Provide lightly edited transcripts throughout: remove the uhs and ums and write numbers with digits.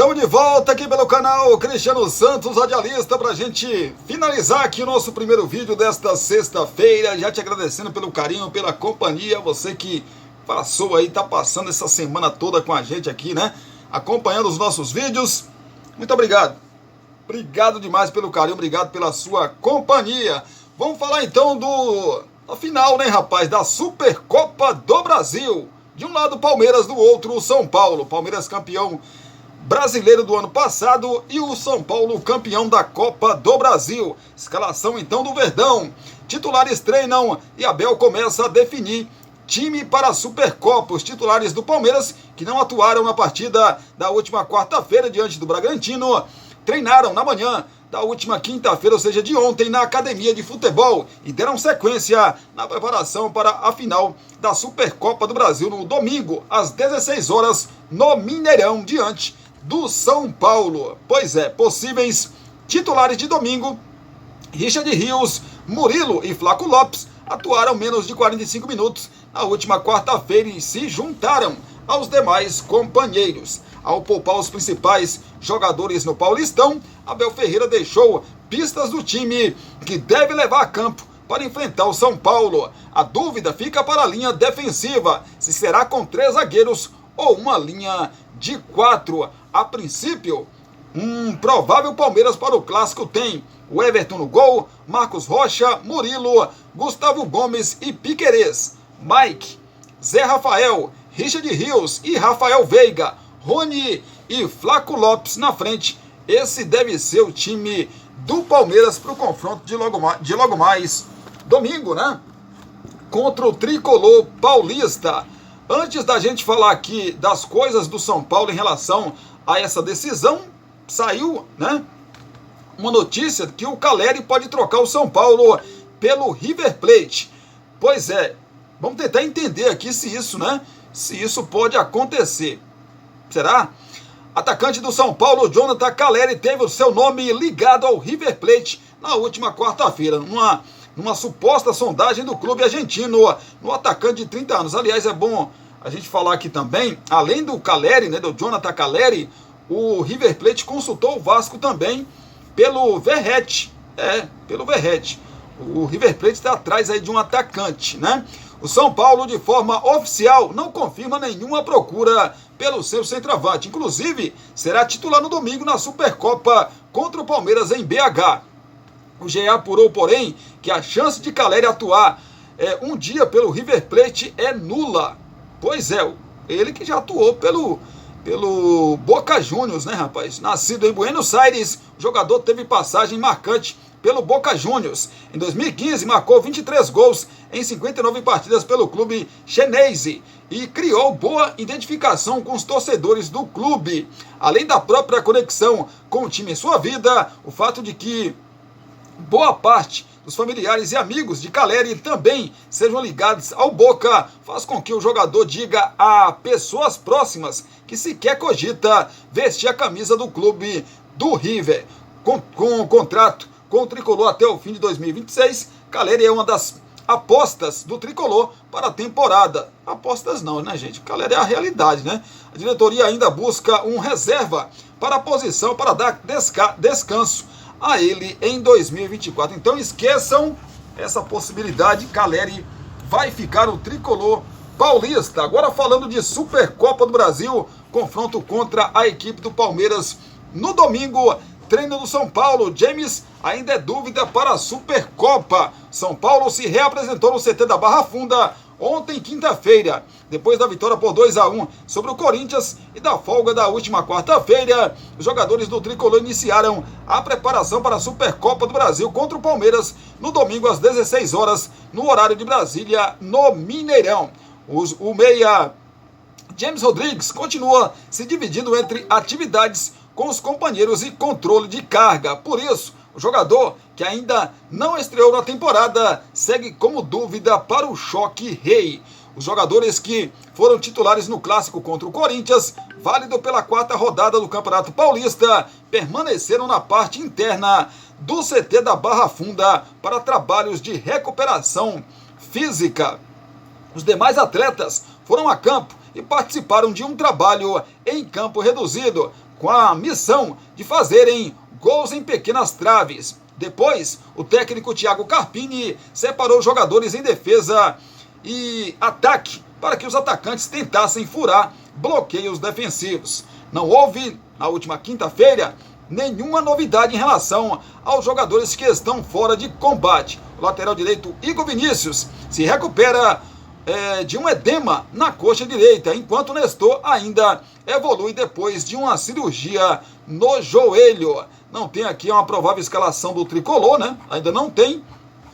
Estamos de volta aqui pelo canal Cristiano Santos Radialista para a gente finalizar aqui o nosso primeiro vídeo desta sexta-feira. Já te agradecendo pelo carinho, pela companhia, você que passou aí, tá passando essa semana toda com a gente aqui, né? Acompanhando os nossos vídeos. Muito obrigado. Obrigado demais pelo carinho, obrigado pela sua companhia. Vamos falar então da final, né, rapaz? Da Supercopa do Brasil. De um lado Palmeiras, do outro São Paulo. Palmeiras campeão brasileiro do ano passado e o São Paulo campeão da Copa do Brasil. Escalação então do Verdão. Titulares treinam e Abel começa a definir time para a Supercopa. Os titulares do Palmeiras, que não atuaram na partida da última quarta-feira diante do Bragantino, treinaram na manhã da última quinta-feira, ou seja, de ontem, na academia de futebol e deram sequência na preparação para a final da Supercopa do Brasil no domingo, às 16 horas, no Mineirão, diante do São Paulo. Pois é, possíveis titulares de domingo: Richard Rios, Murilo e Flaco Lopes atuaram menos de 45 minutos na última quarta-feira e se juntaram aos demais companheiros. Ao poupar os principais jogadores no Paulistão, Abel Ferreira deixou pistas do time que deve levar a campo para enfrentar o São Paulo. A dúvida fica para a linha defensiva, se será com 3 zagueiros ou uma linha de 4. A princípio, um provável Palmeiras para o clássico tem o Everton no gol, Marcos Rocha, Murilo, Gustavo Gomes e Piquerez, Mike, Zé Rafael, Richard Rios e Rafael Veiga, Rony e Flaco Lopes na frente. Esse deve ser o time do Palmeiras para o confronto de logo mais domingo, né? Contra o Tricolor Paulista. Antes da gente falar aqui das coisas do São Paulo em relação a essa decisão, saiu, né, uma notícia que o Caleri pode trocar o São Paulo pelo River Plate. Pois é, vamos tentar entender aqui se isso pode acontecer. Será? Atacante do São Paulo, Jonathan Caleri, teve o seu nome ligado ao River Plate na última quarta-feira, numa suposta sondagem do clube argentino no atacante de 30 anos. Aliás, é bom a gente falar aqui também, além do Caleri, né, do Jonathan Caleri, o River Plate consultou o Vasco também pelo Verratti. Pelo Verratti. O River Plate está atrás aí de um atacante, né? O São Paulo, de forma oficial, não confirma nenhuma procura pelo seu centroavante. Inclusive, será titular no domingo na Supercopa contra o Palmeiras em BH. O GE apurou, porém, que a chance de Caleri atuar um dia pelo River Plate é nula. Pois é, ele que já atuou pelo Boca Juniors, né, rapaz? Nascido em Buenos Aires, o jogador teve passagem marcante pelo Boca Juniors. Em 2015, marcou 23 gols em 59 partidas pelo clube chinese e criou boa identificação com os torcedores do clube. Além da própria conexão com o time em sua vida, o fato de que boa parte dos familiares e amigos de Caleri também sejam ligados ao Boca faz com que o jogador diga a pessoas próximas que sequer cogita vestir a camisa do clube do River. Com o contrato com o Tricolor até o fim de 2026, Caleri é uma das apostas do Tricolor para a temporada. Apostas não, né, gente? Caleri é a realidade, né? A diretoria ainda busca um reserva para a posição para dar descanso a ele em 2024. Então esqueçam essa possibilidade. Caleri vai ficar no Tricolor Paulista. Agora falando de Supercopa do Brasil, confronto contra a equipe do Palmeiras no domingo. Treino do São Paulo, James ainda é dúvida para a Supercopa. São Paulo se reapresentou no CT da Barra Funda ontem, quinta-feira, depois da vitória por 2-1 sobre o Corinthians e da folga da última quarta-feira. Os jogadores do Tricolor iniciaram a preparação para a Supercopa do Brasil contra o Palmeiras no domingo às 16 horas, no horário de Brasília, no Mineirão. O meia James Rodrigues continua se dividindo entre atividades com os companheiros e controle de carga. Por isso, o jogador, que ainda não estreou na temporada, segue como dúvida para o choque rei. Os jogadores que foram titulares no clássico contra o Corinthians, válido pela 4ª rodada do Campeonato Paulista, permaneceram na parte interna do CT da Barra Funda para trabalhos de recuperação física. Os demais atletas foram a campo e participaram de um trabalho em campo reduzido, com a missão de fazerem gols em pequenas traves. Depois, o técnico Thiago Carpini separou os jogadores em defesa e ataque para que os atacantes tentassem furar bloqueios defensivos. Não houve, na última quinta-feira, nenhuma novidade em relação aos jogadores que estão fora de combate. O lateral direito Igor Vinícius se recupera de um edema na coxa direita, enquanto o Nestor ainda evolui depois de uma cirurgia no joelho. Não tem aqui uma provável escalação do tricolor, né? Ainda não tem.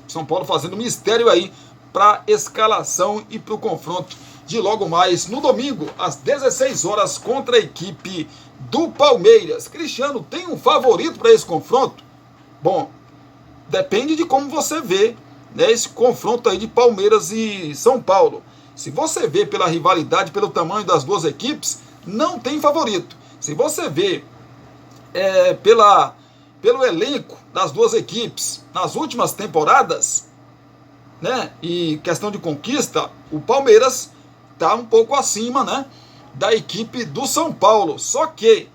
São Paulo fazendo mistério aí para escalação e para o confronto de logo mais no domingo, às 16 horas, contra a equipe do Palmeiras. Cristiano, tem um favorito para esse confronto? Bom, depende de como você vê, né, esse confronto aí de Palmeiras e São Paulo. Se você vê pela rivalidade, pelo tamanho das duas equipes, não tem favorito. Se você vê pelo elenco das duas equipes nas últimas temporadas, né, e questão de conquista, o Palmeiras está um pouco acima, né, da equipe do São Paulo. Só que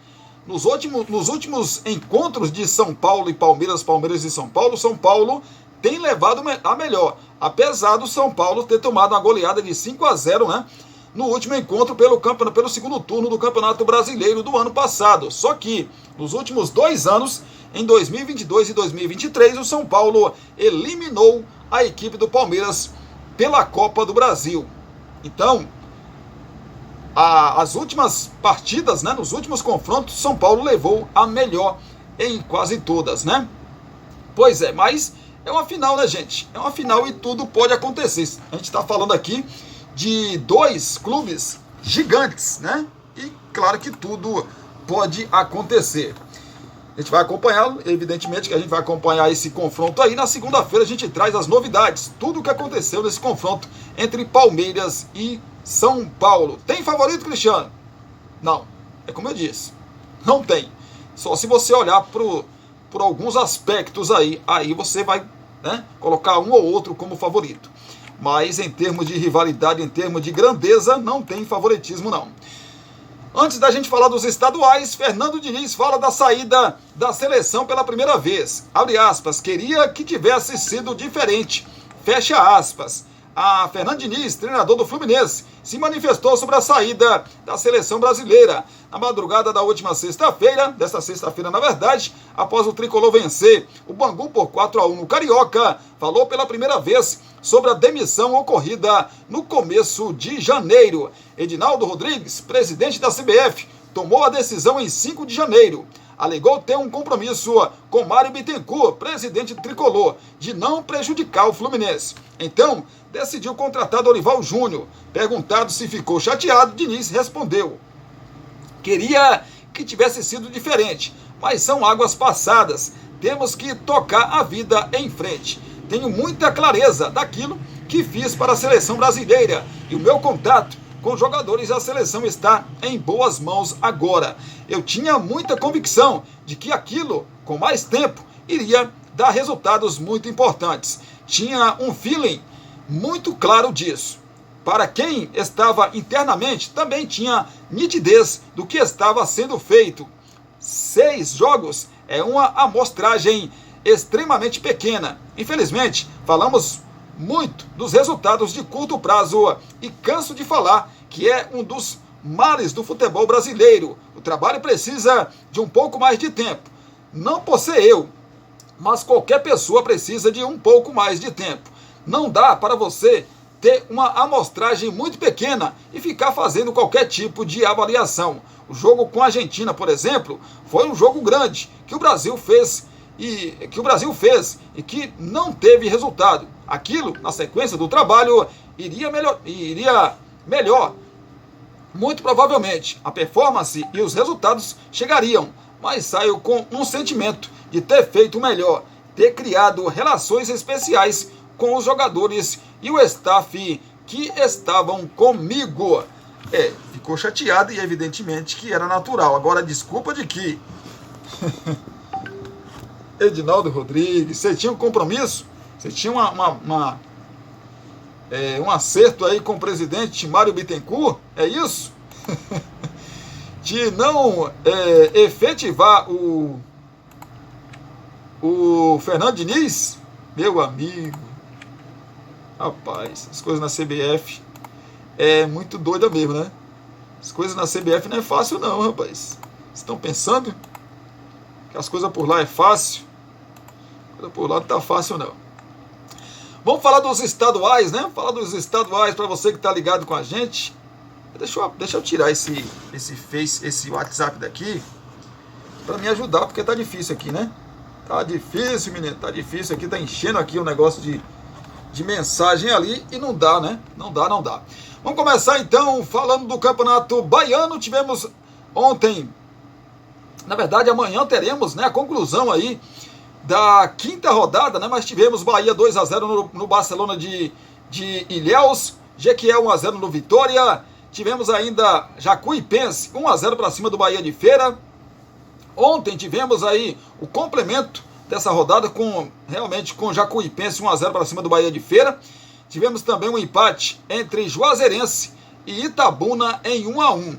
nos últimos encontros de São Paulo e Palmeiras, Palmeiras e São Paulo tem levado a melhor, apesar do São Paulo ter tomado uma goleada de 5-0, né, no último encontro pelo segundo turno do Campeonato Brasileiro do ano passado. Só que nos últimos 2 anos, em 2022 e 2023, o São Paulo eliminou a equipe do Palmeiras pela Copa do Brasil. Então, as últimas partidas, né, nos últimos confrontos, São Paulo levou a melhor em quase todas, né? Pois é, mas é uma final, né, gente? É uma final e tudo pode acontecer. A gente está falando aqui de 2 clubes gigantes, né? E claro que tudo pode acontecer. A gente vai acompanhar, evidentemente que a gente vai acompanhar esse confronto aí. Na segunda-feira a gente traz as novidades, tudo o que aconteceu nesse confronto entre Palmeiras e São Paulo. Tem favorito, Cristiano? Não, é como eu disse, não tem. Só se você olhar por alguns aspectos aí você vai, né, colocar um ou outro como favorito. Mas em termos de rivalidade, em termos de grandeza, não tem favoritismo não. Antes da gente falar dos estaduais, Fernando Diniz fala da saída da seleção pela primeira vez. Abre aspas, queria que tivesse sido diferente. Fecha aspas. A Fernando Diniz, treinador do Fluminense, se manifestou sobre a saída da seleção brasileira. Na madrugada da última sexta-feira, desta sexta-feira na verdade, após o tricolor vencer o Bangu por 4-1 no Carioca, falou pela primeira vez sobre a demissão ocorrida no começo de janeiro. Edinaldo Rodrigues, presidente da CBF, tomou a decisão em 5 de janeiro. Alegou ter um compromisso com Mário Bittencourt, presidente do tricolor, de não prejudicar o Fluminense. Então, decidiu contratar Dorival Júnior. Perguntado se ficou chateado, Diniz respondeu: queria que tivesse sido diferente, mas são águas passadas. Temos que tocar a vida em frente. Tenho muita clareza daquilo que fiz para a seleção brasileira e o meu contato com os jogadores da seleção está em boas mãos agora. Eu tinha muita convicção de que aquilo, com mais tempo, iria dar resultados muito importantes. Tinha um feeling muito claro disso. Para quem estava internamente, também tinha nitidez do que estava sendo feito. 6 jogos é uma amostragem extremamente pequena. Infelizmente, falamos muito dos resultados de curto prazo e canso de falar que é um dos males do futebol brasileiro. O trabalho precisa de um pouco mais de tempo. Não por ser eu, mas qualquer pessoa precisa de um pouco mais de tempo. Não dá para você ter uma amostragem muito pequena e ficar fazendo qualquer tipo de avaliação. O jogo com a Argentina, por exemplo, foi um jogo grande que o Brasil fez e que não teve resultado. Aquilo, na sequência do trabalho, iria melhor. Muito provavelmente a performance e os resultados chegariam, mas saio com um sentimento de ter feito melhor, ter criado relações especiais com os jogadores e o staff que estavam comigo. Ficou chateado e evidentemente que era natural. Agora, desculpa de que Edinaldo Rodrigues, você tinha um compromisso? Você tinha um acerto aí com o presidente Mário Bittencourt? É isso? de não efetivar o Fernando Diniz, meu amigo, rapaz, as coisas na CBF é muito doida mesmo, né? As coisas na CBF não é fácil não, rapaz. Vocês estão pensando que as coisas por lá é fácil? A coisa por lá não tá fácil não. Vamos falar dos estaduais, né? Falar dos estaduais para você que tá ligado com a gente. Deixa eu tirar esse WhatsApp daqui para me ajudar, porque tá difícil aqui, né? Tá difícil, menino, tá difícil aqui, tá enchendo aqui um negócio de mensagem ali e não dá, né? Não dá. Vamos começar então falando do Campeonato Baiano. Tivemos ontem, na verdade amanhã teremos, né, a conclusão aí da quinta rodada, né? Mas tivemos Bahia 2-0 no Barcelona de Ilhéus, Jequié 1-0 no Vitória. Tivemos ainda Jacuipense 1-0 para cima do Bahia de Feira. Ontem tivemos aí o complemento dessa rodada com Jacuipense 1-0 para cima do Bahia de Feira. Tivemos também um empate entre Juazeirense e Itabuna em 1-1.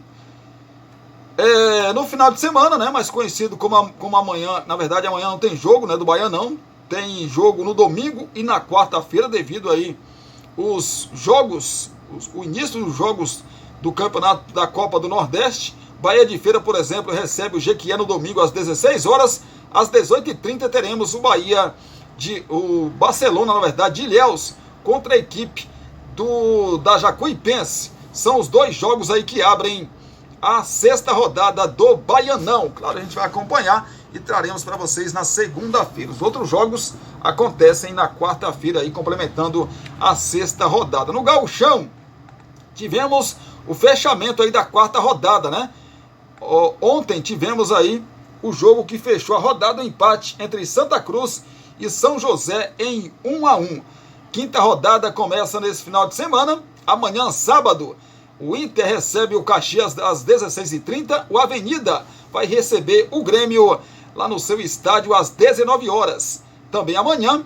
No final de semana, né, mais conhecido como amanhã, na verdade amanhã não tem jogo, né, do Bahia não, tem jogo no domingo e na quarta-feira devido aí os jogos, o início dos jogos do campeonato da Copa do Nordeste. Bahia de Feira, por exemplo, recebe o Jequié no domingo às 16 horas, às 18h30 teremos o Barcelona, na verdade, de Ilhéus, contra a equipe da Jacuipense. São os dois jogos aí que abrem a sexta rodada do Baianão. Claro, a gente vai acompanhar e traremos para vocês na segunda-feira. Os outros jogos acontecem na quarta-feira, aí complementando a sexta rodada. No Gauchão, tivemos o fechamento aí da quarta rodada, né? Ontem tivemos aí o jogo que fechou a rodada, o empate entre Santa Cruz e São José em 1-1. Quinta rodada começa nesse final de semana. Amanhã, sábado, o Inter recebe o Caxias às 16h30. O Avenida vai receber o Grêmio lá no seu estádio às 19 horas. Também amanhã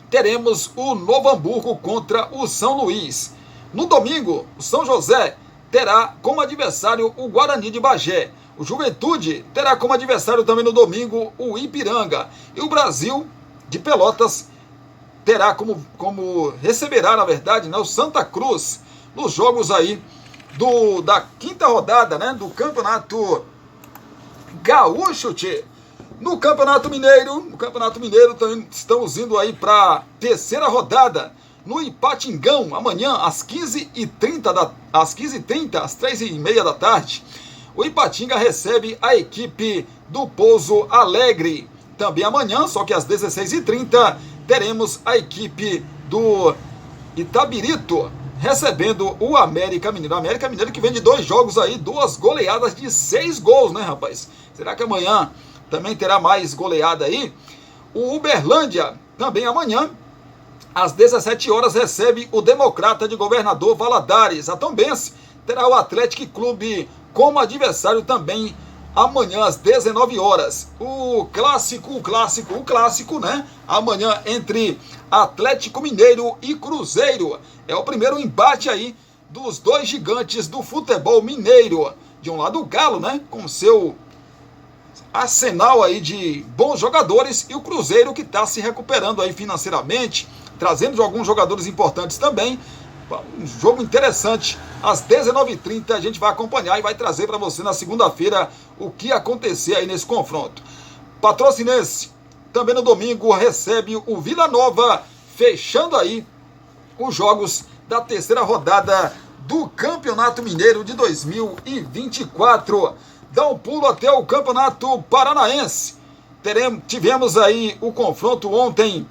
teremos o Novo Hamburgo contra o São Luís. No domingo, o São José terá como adversário o Guarani de Bagé. O Juventude terá como adversário também no domingo o Ipiranga. E o Brasil de Pelotas terá receberá, na verdade, né, o Santa Cruz nos jogos aí da quinta rodada, né, do Campeonato Gaúcho. No Campeonato Mineiro, estamos indo aí para a terceira rodada. No Ipatingão, amanhã às 15h30, às 3h30 da tarde, o Ipatinga recebe a equipe do Pouso Alegre. Também amanhã, só que às 16h30, teremos a equipe do Itabirito recebendo o América Mineiro. O América Mineiro que vem de 2 jogos aí, 2 goleadas de 6 gols, né, rapaz? Será que amanhã também terá mais goleada aí? O Uberlândia, também amanhã, às 17 horas, recebe o Democrata de Governador Valadares. A Tombense terá o Atlético Clube como adversário também amanhã às 19 horas. O clássico, né? Amanhã entre Atlético Mineiro e Cruzeiro. É o primeiro embate aí dos dois gigantes do futebol mineiro. De um lado o Galo, né? Com seu arsenal aí de bons jogadores, e o Cruzeiro que está se recuperando aí financeiramente, trazendo alguns jogadores importantes também. Um jogo interessante. Às 19h30 a gente vai acompanhar e vai trazer para você na segunda-feira o que acontecer aí nesse confronto. Patrocinense também no domingo recebe o Vila Nova, fechando aí os jogos da terceira rodada do Campeonato Mineiro de 2024. Dá um pulo até o Campeonato Paranaense. Tivemos aí o confronto ontem,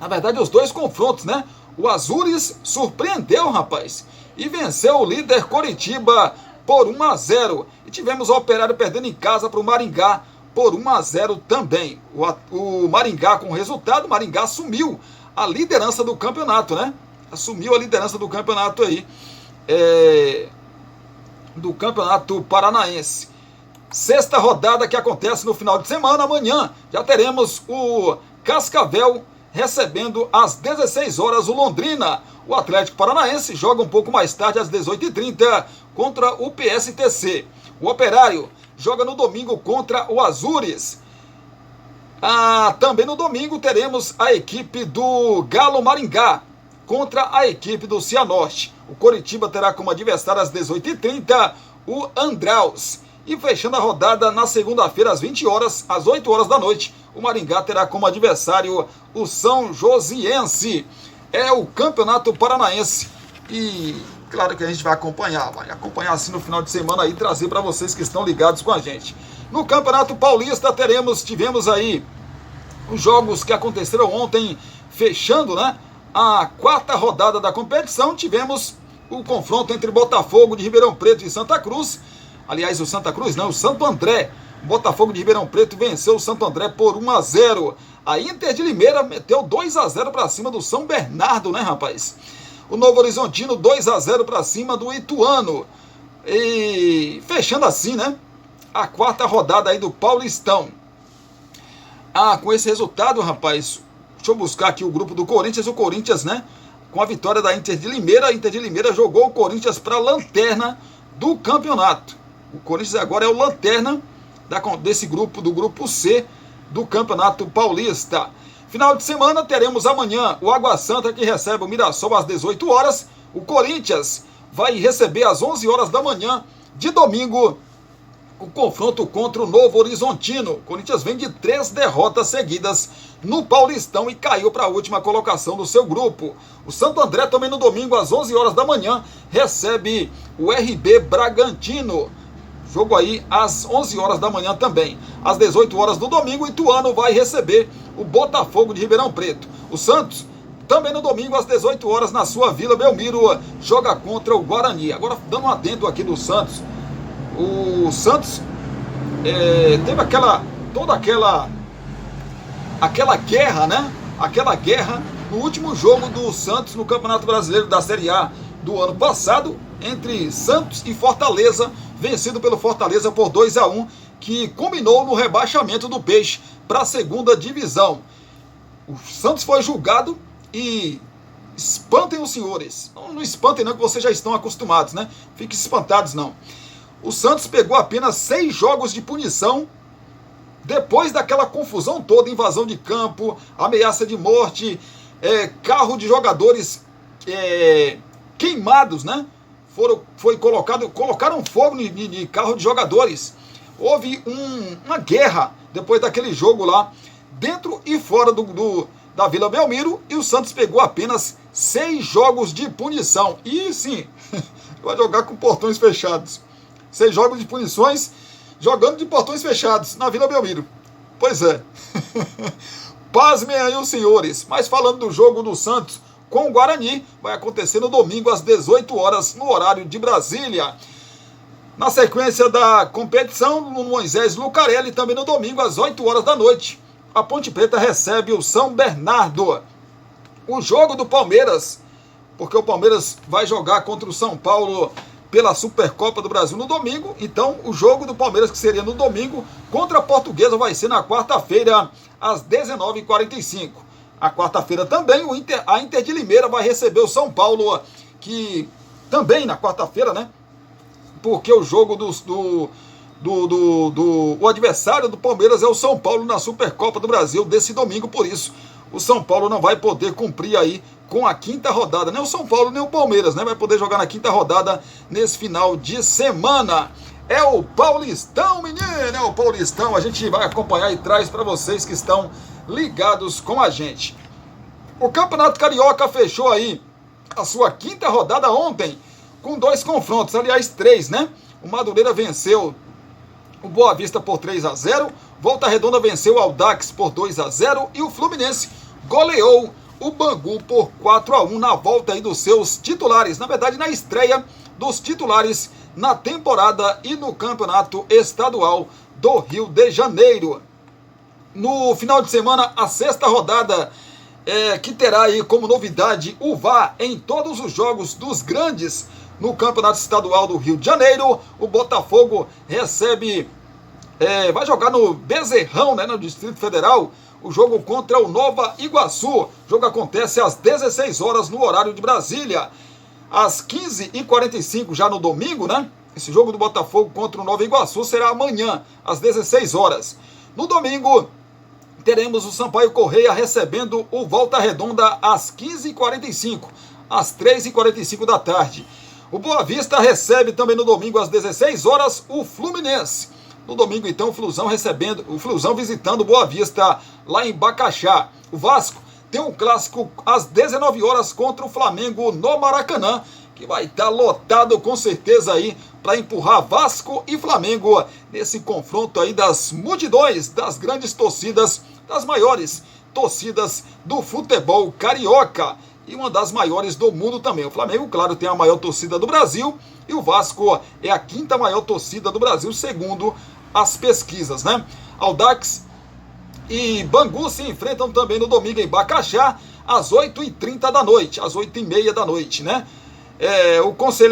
na verdade os dois confrontos, né? O Azures surpreendeu, rapaz, e venceu o líder Coritiba por 1-0. E tivemos o Operário perdendo em casa para o Maringá por 1-0 também. O Maringá com o resultado, o Maringá assumiu a liderança do campeonato, né? Assumiu a liderança do campeonato aí, do Campeonato Paranaense. Sexta rodada que acontece no final de semana. Amanhã já teremos o Cascavel recebendo às 16 horas o Londrina. O Atlético Paranaense joga um pouco mais tarde, às 18h30, contra o PSTC. O Operário joga no domingo contra o Azures. Também no domingo teremos a equipe do Galo Maringá contra a equipe do Cianorte. O Coritiba terá como adversário às 18h30 o Andraus. E fechando a rodada na segunda-feira às 20 horas, às 8 horas da noite, o Maringá terá como adversário o São Josiense. É o Campeonato Paranaense. E claro que a gente vai acompanhar assim no final de semana e trazer para vocês que estão ligados com a gente. No Campeonato Paulista tivemos aí os jogos que aconteceram ontem, fechando, né, a quarta rodada da competição. Tivemos o confronto entre Botafogo de Ribeirão Preto e Santa Cruz. Aliás, o Santo André. O Botafogo de Ribeirão Preto venceu o Santo André por 1-0. A Inter de Limeira meteu 2-0 para cima do São Bernardo, né, rapaz? O Novo Horizontino 2-0 para cima do Ituano. E fechando assim, né, a quarta rodada aí do Paulistão. Com esse resultado, rapaz, deixa eu buscar aqui o grupo do Corinthians. O Corinthians, né, com a vitória da Inter de Limeira, a Inter de Limeira jogou o Corinthians para a lanterna do campeonato. O Corinthians agora é o lanterna desse grupo, do grupo C do Campeonato Paulista. Final de semana teremos amanhã o Água Santa, que recebe o Mirassol às 18 horas. O Corinthians vai receber às 11 horas da manhã de domingo o confronto contra o Novo Horizontino. O Corinthians vem de 3 derrotas seguidas no Paulistão e caiu para a última colocação do seu grupo. O Santo André também no domingo às 11 horas da manhã recebe o RB Bragantino. Jogo aí às 11 horas da manhã também. Às 18 horas do domingo, o Ituano vai receber o Botafogo de Ribeirão Preto. O Santos, também no domingo, às 18 horas, na sua Vila Belmiro, joga contra o Guarani. Agora, dando um adendo aqui do Santos, o Santos teve aquela guerra, né? Aquela guerra no último jogo do Santos no Campeonato Brasileiro da Série A do ano passado, entre Santos e Fortaleza, vencido pelo Fortaleza por 2-1, que culminou no rebaixamento do Peixe para a segunda divisão. O Santos foi julgado e espantem os senhores. Não espantem não, que vocês já estão acostumados, né? Fiquem espantados não. O Santos pegou apenas 6 jogos de punição depois daquela confusão toda, invasão de campo, ameaça de morte, carro de jogadores queimados, né? Colocaram fogo de carro de jogadores. Houve uma guerra depois daquele jogo lá, dentro e fora da Vila Belmiro, e o Santos pegou apenas 6 jogos de punição. E sim, vai jogar com portões fechados. 6 jogos de punições, jogando de portões fechados na Vila Belmiro. Pois é. Pasmem aí os senhores. Mas falando do jogo do Santos com o Guarani, vai acontecer no domingo às 18 horas, no horário de Brasília. Na sequência da competição, no Moisés Lucarelli, também no domingo às 8 horas da noite, a Ponte Preta recebe o São Bernardo. O jogo do Palmeiras, porque o Palmeiras vai jogar contra o São Paulo pela Supercopa do Brasil no domingo, então o jogo do Palmeiras, que seria no domingo, contra a Portuguesa, vai ser na quarta-feira, às 19h45. A quarta-feira também, a Inter de Limeira vai receber o São Paulo, que também na quarta-feira, né? Porque o jogo o adversário do Palmeiras é o São Paulo na Supercopa do Brasil desse domingo, por isso o São Paulo não vai poder cumprir aí com a quinta rodada, nem o São Paulo nem o Palmeiras, né? Vai poder jogar na quinta rodada nesse final de semana. É o Paulistão, menino, é o Paulistão. A gente vai acompanhar e traz para vocês que estão ligados com a gente. O Campeonato Carioca fechou aí a sua quinta rodada ontem com 2 confrontos, aliás 3, né? O Madureira venceu o Boa Vista por 3-0, Volta Redonda venceu o Audax por 2-0 e o Fluminense goleou o Bangu por 4-1 na volta aí dos seus titulares, na verdade na estreia dos titulares na temporada e no Campeonato Estadual do Rio de Janeiro. No final de semana, a 6ª rodada, que terá aí como novidade o VAR em todos os jogos dos grandes no Campeonato Estadual do Rio de Janeiro. O Botafogo vai jogar no Bezerrão, né, no Distrito Federal, o jogo contra o Nova Iguaçu. O jogo acontece às 16 horas no horário de Brasília. Às 15h45, já no domingo, né? Esse jogo do Botafogo contra o Nova Iguaçu será amanhã, às 16 horas. No domingo, teremos o Sampaio Correia recebendo o Volta Redonda às 15h45, às 3h45 da tarde. O Boa Vista recebe também no domingo às 16 horas o Fluminense. No domingo, então, o Flusão visitando o Boa Vista lá em Bacaxá. O Vasco tem um clássico às 19 horas contra o Flamengo no Maracanã, que vai estar lotado com certeza aí para empurrar Vasco e Flamengo nesse confronto aí das multidões, das grandes torcidas, das maiores torcidas do futebol carioca e uma das maiores do mundo também. O Flamengo, claro, tem a maior torcida do Brasil e o Vasco é a quinta maior torcida do Brasil, segundo as pesquisas, né? Audax e Bangu se enfrentam também no domingo em Bacaxá, às 8h30 da noite, às 8h30 da noite, né?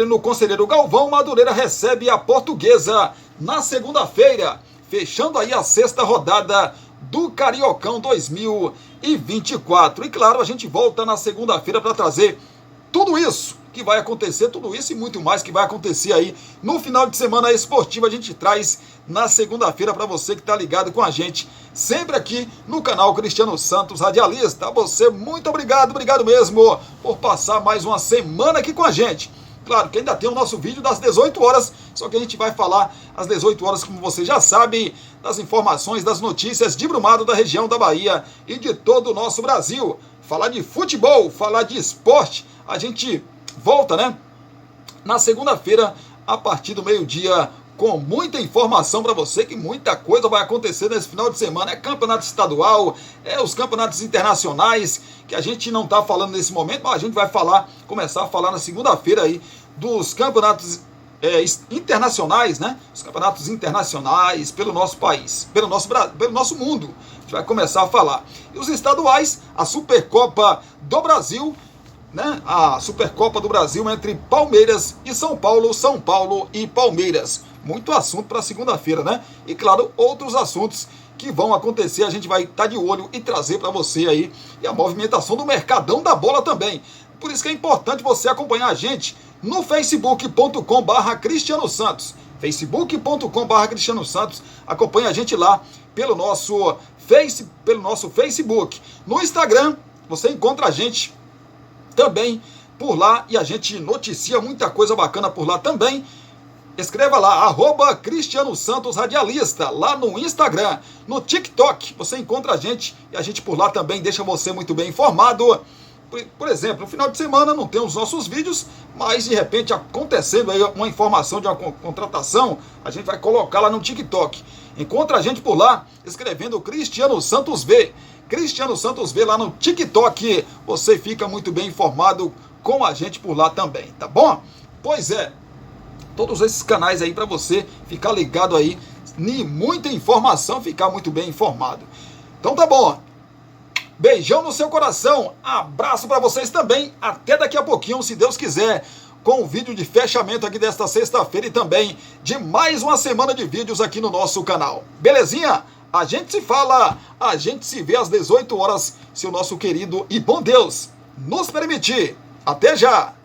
No Conselheiro Galvão, Madureira recebe a Portuguesa na segunda-feira, fechando aí a sexta rodada do Cariocão 2024. E claro, a gente volta na segunda-feira para trazer tudo isso que vai acontecer, tudo isso e muito mais que vai acontecer aí no final de semana esportivo. A gente traz na segunda-feira para você que está ligado com a gente, sempre aqui no canal Cristiano Santos Radialista. Você, muito obrigado, obrigado mesmo por passar mais uma semana aqui com a gente. Claro que ainda tem o nosso vídeo das 18 horas, só que a gente vai falar às 18 horas, como você já sabe, das informações, das notícias de Brumado, da região da Bahia e de todo o nosso Brasil. Falar de futebol, falar de esporte, a gente volta, né? Na segunda-feira, a partir do meio-dia, com muita informação para você, que muita coisa vai acontecer nesse final de semana. É campeonato estadual, os campeonatos internacionais, que a gente não está falando nesse momento, mas a gente vai começar a falar na segunda-feira aí dos campeonatos internacionais, né? Os campeonatos internacionais pelo nosso país, pelo nosso mundo. A gente vai começar a falar. E os estaduais, a Supercopa do Brasil, né? A Supercopa do Brasil entre Palmeiras e São Paulo e Palmeiras. Muito assunto para segunda-feira, né? E claro, outros assuntos que vão acontecer, a gente vai estar de olho e trazer para você aí. E a movimentação do Mercadão da Bola também. Por isso que é importante você acompanhar a gente no facebook.com/Cristiano Santos. facebook.com/Cristiano Santos. Acompanhe a gente lá pelo nosso Facebook. No Instagram, você encontra a gente também por lá e a gente noticia muita coisa bacana por lá também. Escreva lá, @Cristiano Santos Radialista, lá no Instagram. No TikTok, você encontra a gente e a gente por lá também deixa você muito bem informado. Por exemplo, no final de semana não tem os nossos vídeos, mas de repente acontecendo aí uma informação de uma contratação, a gente vai colocar lá no TikTok. Encontra a gente por lá, escrevendo Cristiano Santos V. Cristiano Santos V lá no TikTok. Você fica muito bem informado com a gente por lá também, tá bom? Pois é, todos esses canais aí para você ficar ligado aí, muita informação, ficar muito bem informado. Então tá bom. Beijão no seu coração, abraço para vocês também, até daqui a pouquinho, se Deus quiser, com o vídeo de fechamento aqui desta sexta-feira e também de mais uma semana de vídeos aqui no nosso canal. Belezinha? A gente se fala, a gente se vê às 18 horas, se o nosso querido e bom Deus nos permitir. Até já!